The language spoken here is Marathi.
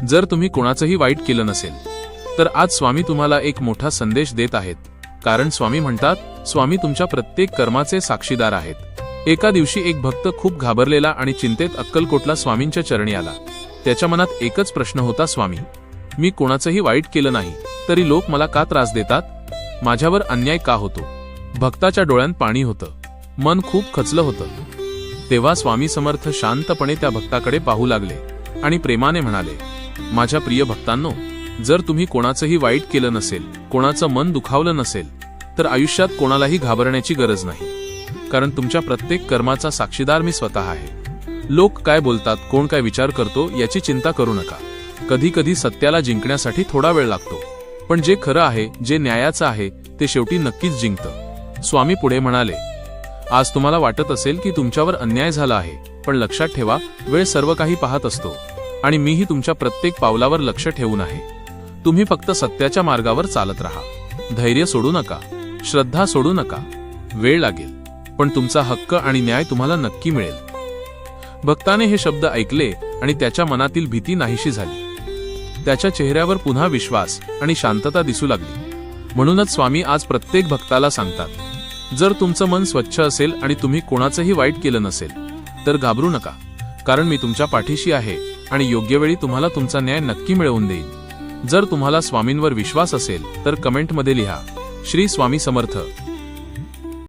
जर तुम्ही कोणाचंही वाईट केलं नसेल तर आज स्वामी तुम्हाला एक मोठा संदेश देत आहेत, कारण स्वामी म्हणतात स्वामी तुमच्या प्रत्येक कर्माचे साक्षीदार आहेत। एका दिवशी एक भक्त खूप घाबरलेला आणि चिंतेत अक्कलकोटला स्वामींच्या चरणी आला। त्याच्या मनात एकच प्रश्न होता, स्वामी, मी कोणाचंही वाईट केलं नाही तरी लोक मला का त्रास देतात? माझ्यावर अन्याय का होतो? भक्ताच्या डोळ्यात पाणी होतं, मन खूप खचलं होतं। तेव्हा स्वामी समर्थ शांतपणे त्या भक्ताकडे पाहू लागले आणि प्रेमाने म्हणाले, माझ्या प्रिय भक्तांनो, जर तुम्ही कोणाचंही वाईट केलं नसेल, कोणाचं मन दुखावलं नसेल, तर आयुष्यात कोणालाही घाबरण्याची गरज नाही, कारण तुमच्या प्रत्येक कर्माचा साक्षीदार मी स्वतः आहे। लोक काय बोलतात, कोण काय विचार करतो याची चिंता करू नका। कधी कधी सत्याला जिंकण्यासाठी थोडा वेळ लागतो, पण जे खरं आहे, जे न्यायाचं आहे, ते शेवटी नक्कीच जिंकतं। स्वामी पुढे म्हणाले, आज तुम्हाला वाटत असेल की तुमच्यावर अन्याय झाला आहे, पण लक्षात ठेवा, वेळ सर्व काही पाहत असतो आणि मीही तुमच्या प्रत्येक पावलावर लक्ष ठेवून आहे। तुम्ही फक्त सत्याच्या मार्गावर चालत राहा, धैर्य सोडू नका, श्रद्धा सोडू नका। वेळ लागेल, पण तुमचा हक्क आणि न्याय तुम्हाला नक्की मिळेल। भक्ताने हे शब्द ऐकले आणि त्याच्या मनातील भीती नाहीशी झाली। त्याच्या चेहऱ्यावर पुन्हा विश्वास आणि शांतता दिसू लागली। म्हणूनच स्वामी आज प्रत्येक भक्ताला सांगतात, जर तुमचं मन स्वच्छ असेल आणि तुम्ही कोणाचंही वाईट केलं नसेल तर घाबरू नका, कारण मी तुमच्या पाठीशी आहे आणि योग्य वेळी तुम्हाला तुमचा न्याय नक्की मिळवून देईन। जर तुम्हाला स्वामींवर विश्वास असेल तर कमेंटमध्ये लिहा, श्री स्वामी समर्थ।